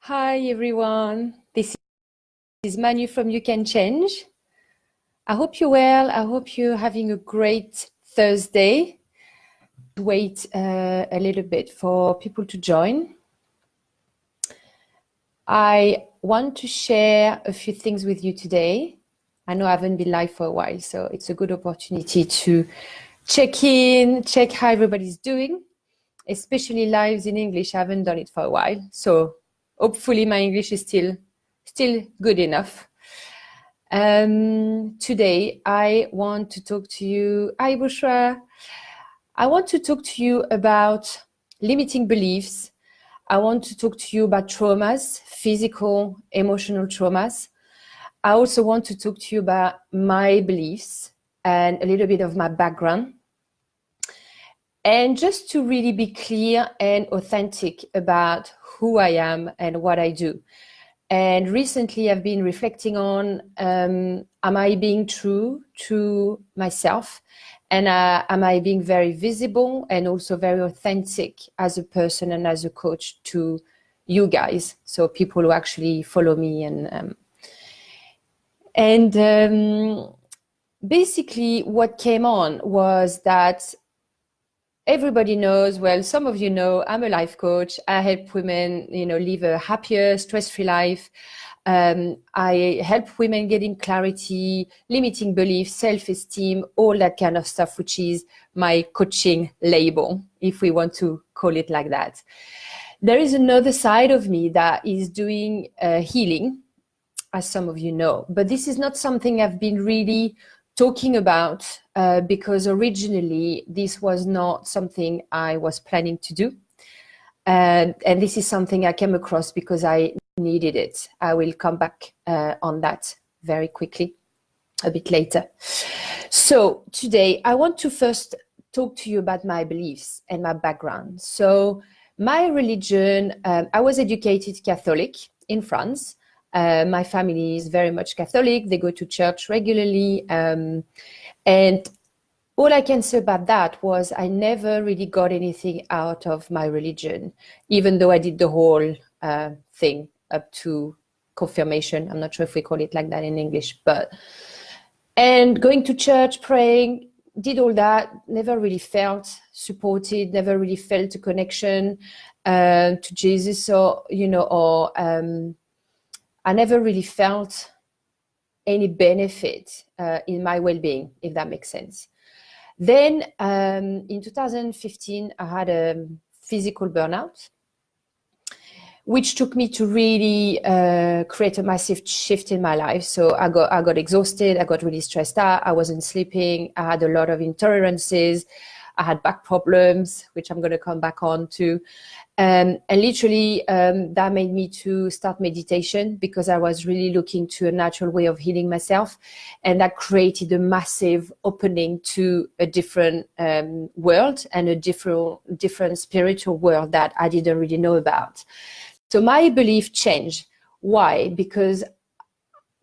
Hi everyone, this is Manu from You Can Change. I hope you're well. I hope you're having a great Thursday. Wait a little bit for people to join. I want to share a few things with you today. I know I haven't been live for a while, so it's a good opportunity to check in, check how everybody's doing, especially lives in English. I haven't done it for a while, so hopefully my English is still good enough. Today, I want to talk to you. Hi, Bushra. I want to talk to you about limiting beliefs. I want to talk to you about traumas, physical, emotional traumas. I also want to talk to you about my beliefs and a little bit of my background. And just to really be clear and authentic about who I am and what I do. And recently I've been reflecting on, am I being true to myself? And am I being very visible and also very authentic as a person and as a coach to you guys? So people who actually follow me basically what came on was that everybody knows, well, some of you know, I'm a life coach. I help women, live a happier, stress-free life. I help women getting clarity, limiting beliefs, self-esteem, all that kind of stuff, which is my coaching label, if we want to call it like that. There is another side of me that is doing healing, as some of you know, but this is not something I've been really talking about because originally this was not something I was planning to do. And this is something I came across because I needed it. I will come back on that very quickly a bit later. So today I want to first talk to you about my beliefs and my background. So my religion, I was educated Catholic in France. My family is very much Catholic. They go to church regularly. And all I can say about that was I never really got anything out of my religion, even though I did the whole thing up to confirmation. I'm not sure if we call it like that in English, and going to church, praying, did all that, never really felt supported, never really felt a connection to Jesus, I never really felt any benefit in my well-being, if that makes sense. Then in 2015, I had a physical burnout, which took me to really create a massive shift in my life. So I got exhausted, I got really stressed out, I wasn't sleeping, I had a lot of intolerances, I had back problems, which I'm going to come back on to. And literally that made me to start meditation because I was really looking to a natural way of healing myself. And that created a massive opening to a different world and a different spiritual world that I didn't really know about. So my belief changed. Why? Because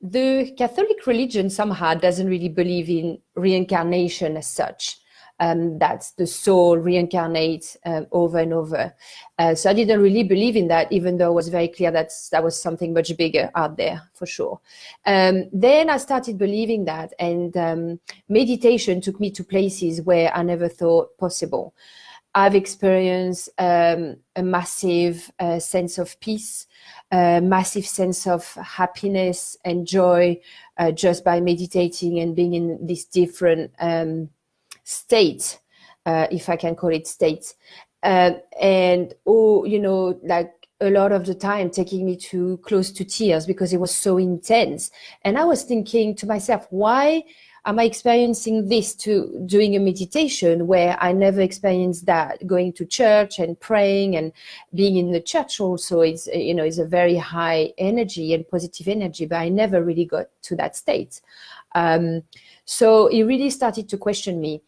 the Catholic religion somehow doesn't really believe in reincarnation as such. That's the soul reincarnates over and over. So I didn't really believe in that, even though it was very clear that was something much bigger out there for sure. Then I started believing that, and meditation took me to places where I never thought possible. I've experienced a massive sense of peace, a massive sense of happiness and joy just by meditating and being in this different state, if I can call it state. Like a lot of the time taking me to close to tears because it was so intense. And I was thinking to myself, why am I experiencing this doing a meditation where I never experienced that? Going to church and praying and being in the church also is a very high energy and positive energy, but I never really got to that state. So it really started to question me.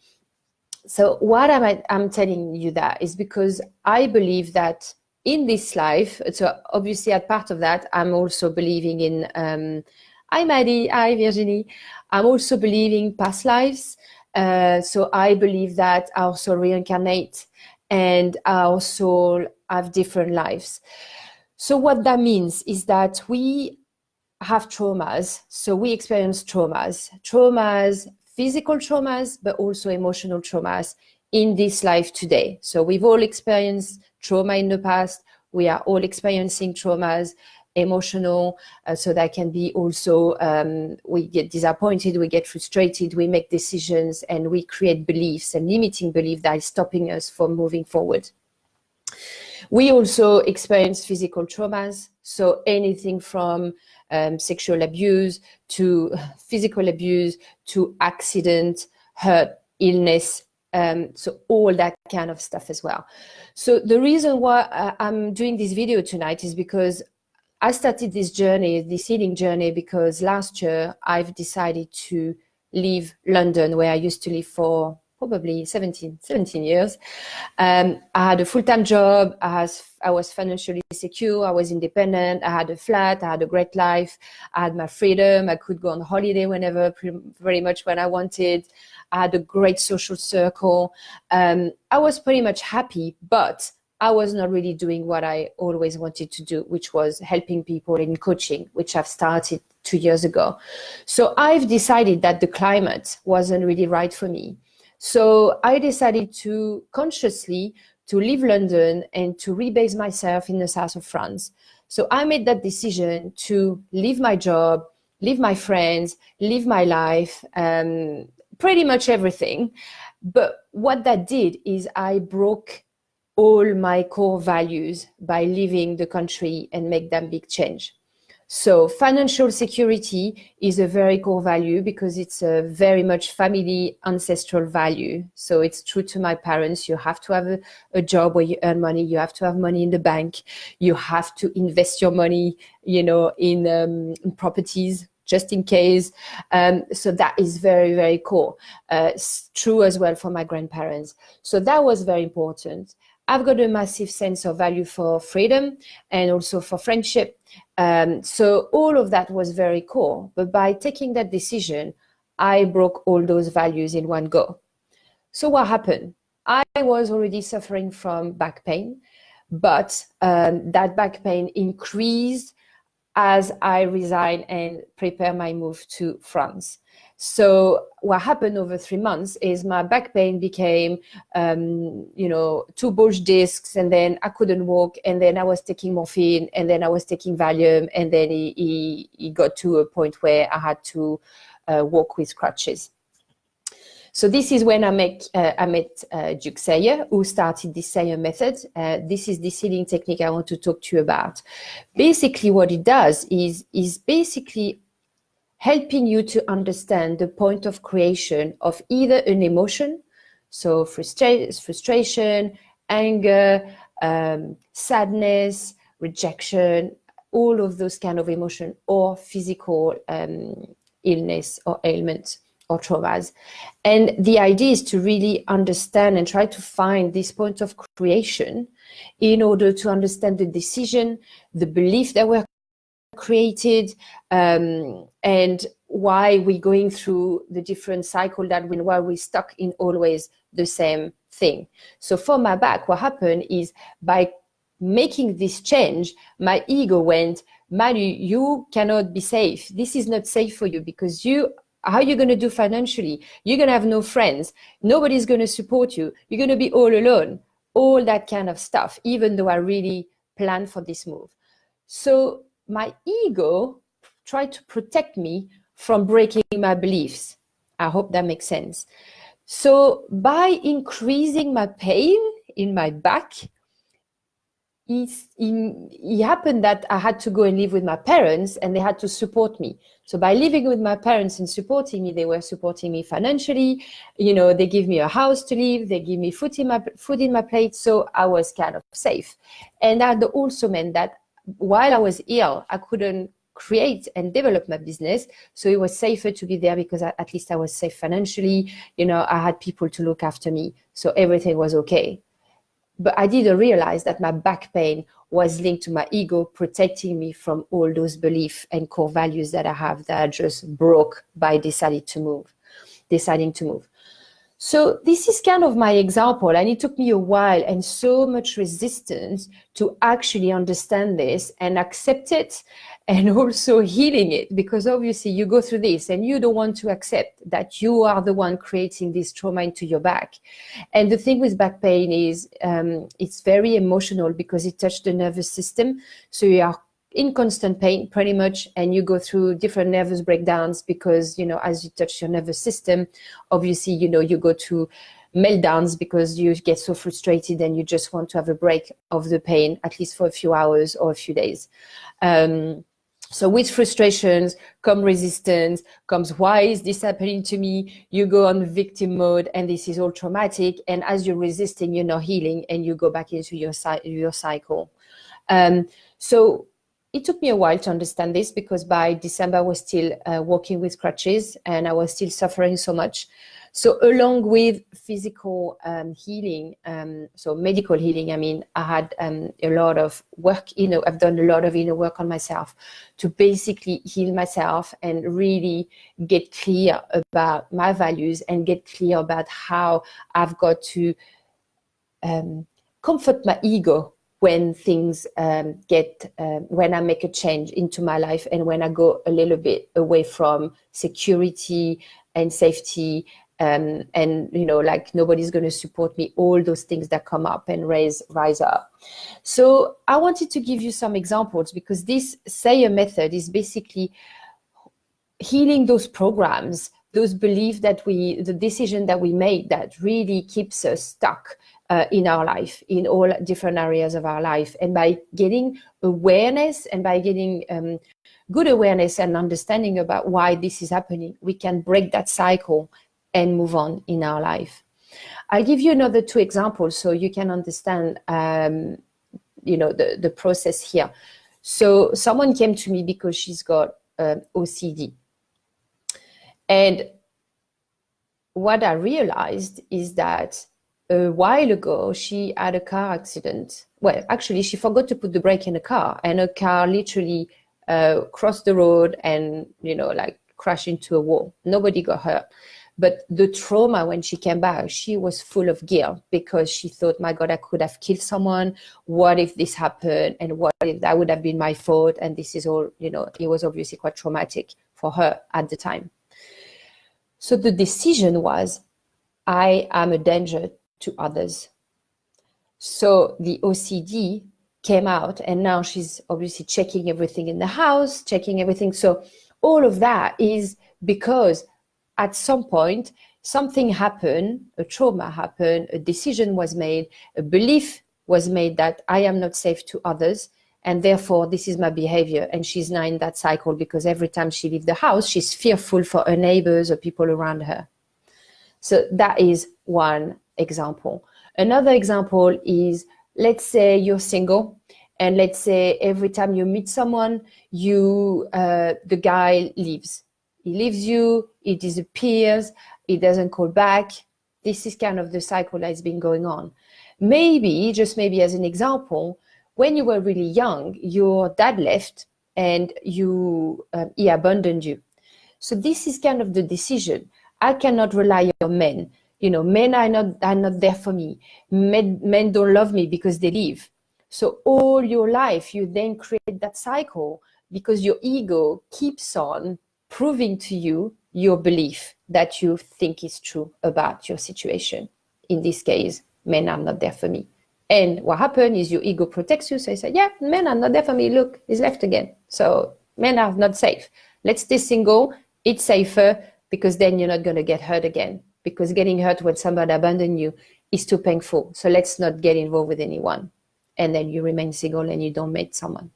So what I'm telling you that is because I believe that in this life, so obviously as part of that, I'm also believing in, hi Maddie, hi Virginie, I'm also believing past lives. So I believe that our soul reincarnate and our soul have different lives. So what that means is that we have traumas. So we experience traumas, physical traumas, but also emotional traumas in this life today. So we've all experienced trauma in the past. We are all experiencing traumas, emotional. So that can be also, we get disappointed, we get frustrated, we make decisions, and we create beliefs and limiting beliefs that is stopping us from moving forward. We also experience physical traumas. So anything from sexual abuse to physical abuse to accident, hurt, illness, so all that kind of stuff as well. So the reason why I'm doing this video tonight is because I started this journey, this healing journey, because last year I've decided to leave London, where I used to live for probably 17 years. I had a full-time job. I was financially secure. I was independent. I had a flat. I had a great life. I had my freedom. I could go on holiday whenever, very much when I wanted. I had a great social circle. I was pretty much happy, but I was not really doing what I always wanted to do, which was helping people in coaching, which I've started 2 years ago. So I've decided that the climate wasn't really right for me. So I decided to consciously to leave London and to rebase myself in the south of France. So I made that decision to leave my job, leave my friends, leave my life, pretty much everything. But what that did is I broke all my core values by leaving the country and make that big change. So financial security is a very core value because it's a very much family ancestral value. So it's true to my parents. You have to have a job where you earn money. You have to have money in the bank. You have to invest your money, in properties, just in case. So that is very, very core. It's true as well for my grandparents. So that was very important. I've got a massive sense of value for freedom and also for friendship. So all of that was very core. But by taking that decision, I broke all those values in one go. So what happened? I was already suffering from back pain, but that back pain increased as I resigned and prepare my move to France. So what happened over 3 months is my back pain became, 2 bulge discs, and then I couldn't walk, and then I was taking morphine, and then I was taking Valium, and then it got to a point where I had to walk with crutches. So this is when I met Duke Sayer, who started the Sayer method. This is the healing technique I want to talk to you about. Basically, what it does is basically helping you to understand the point of creation of either an emotion, so frustration, anger, sadness, rejection, all of those kind of emotion, or physical illness or ailment or traumas. And the idea is to really understand and try to find this point of creation in order to understand the decision, the belief that were created, and why we're going through the different cycle why we're stuck in always the same thing. So for my back, what happened is by making this change, my ego went, Manu, you cannot be safe. This is not safe for you because how are you going to do financially? You're going to have no friends. Nobody's going to support you. You're going to be all alone. All that kind of stuff, even though I really planned for this move. So my ego tried to protect me from breaking my beliefs. I hope that makes sense. So by increasing my pain in my back, it happened that I had to go and live with my parents, and they had to support me. So by living with my parents and supporting me, they were supporting me financially. They give me a house to live. They give me food in my plate. So I was kind of safe. And that also meant that while I was ill, I couldn't create and develop my business. So it was safer to be there because at least I was safe financially. I had people to look after me. So everything was okay. But I didn't realize that my back pain was linked to my ego protecting me from all those beliefs and core values that I have that I just broke by deciding to move. So this is kind of my example, and it took me a while and so much resistance to actually understand this and accept it, and also healing it, because obviously you go through this and you don't want to accept that you are the one creating this trauma into your back. And the thing with back pain is it's very emotional because it touched the nervous system. So you are in constant pain pretty much, and you go through different nervous breakdowns because, you know, as you touch your nervous system, obviously, you know, you go to meltdowns because you get so frustrated and you just want to have a break of the pain, at least for a few hours or a few days. So with frustrations come resistance, comes, why is this happening to me? You go on victim mode, and this is all traumatic. And as you're resisting, you're not healing, and you go back into your cycle. So it took me a while to understand this, because by December I was still walking with crutches and I was still suffering so much. So along with physical healing, so medical healing, I mean, I had a lot of work, I've done a lot of inner work on myself to basically heal myself and really get clear about my values and get clear about how I've got to comfort my ego when things when I make a change into my life, and when I go a little bit away from security and safety, and like nobody's going to support me, all those things that come up and rise up. So I wanted to give you some examples, because this SAYER method is basically healing those programs, those beliefs the decision that we make that really keeps us stuck in our life, in all different areas of our life. And by getting awareness, and by getting good awareness and understanding about why this is happening, we can break that cycle and move on in our life. I'll give you another 2 examples so you can understand the process here. So someone came to me because she's got OCD. And what I realized is that a while ago, she had a car accident. Well, actually, she forgot to put the brake in the car, and her car literally crossed the road and, crashed into a wall. Nobody got hurt. But the trauma, when she came back, she was full of guilt, because she thought, my God, I could have killed someone. What if this happened? And what if that would have been my fault? And this is all, it was obviously quite traumatic for her at the time. So the decision was, I am a danger to others. So the OCD came out, and now she's obviously checking everything in the house, checking everything. So all of that is because at some point something happened, a trauma happened, a decision was made, a belief was made that I am not safe to others, and therefore this is my behavior. And she's now in that cycle, because every time she leaves the house, she's fearful for her neighbors or people around her. So that is one example. Another example is, let's say you're single, and let's say every time you meet someone, the guy leaves. He leaves you, he disappears, he doesn't call back. This is kind of the cycle that's been going on. Maybe, just maybe as an example, when you were really young, your dad left and he abandoned you. So this is kind of the decision. I cannot rely on men. Men are not there for me. Men don't love me because they leave. So all your life, you then create that cycle, because your ego keeps on proving to you your belief that you think is true about your situation. In this case, men are not there for me. And what happens is your ego protects you. So you say, yeah, men are not there for me. Look, he's left again. So men are not safe. Let's stay single. It's safer, because then you're not going to get hurt again. Because getting hurt when somebody abandons you is too painful. So let's not get involved with anyone. And then you remain single and you don't meet someone.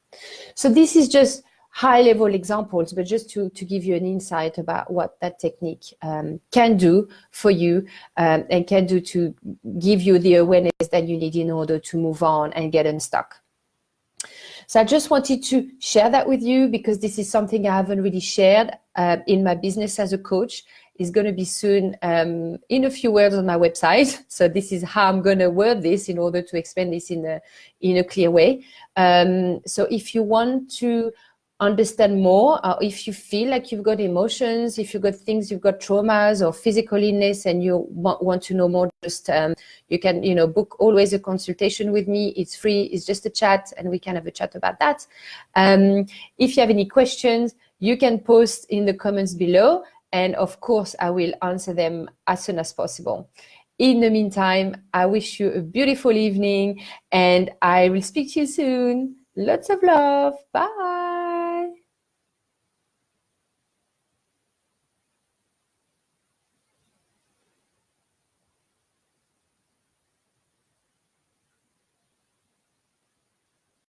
So this is just high-level examples, but just to give you an insight about what that technique can do for you, and can do to give you the awareness that you need in order to move on and get unstuck. So I just wanted to share that with you, because this is something I haven't really shared in my business as a coach. It's going to be soon in a few words on my website. So this is how I'm going to word this in order to explain this in a clear way. So if you want to understand more, or if you feel like you've got emotions, if you've got things, you've got traumas or physical illness and you want to know more, just you can, book always a consultation with me. It's free. It's just a chat and we can have a chat about that. If you have any questions, you can post in the comments below. And of course, I will answer them as soon as possible. In the meantime, I wish you a beautiful evening and I will speak to you soon. Lots of love. Bye.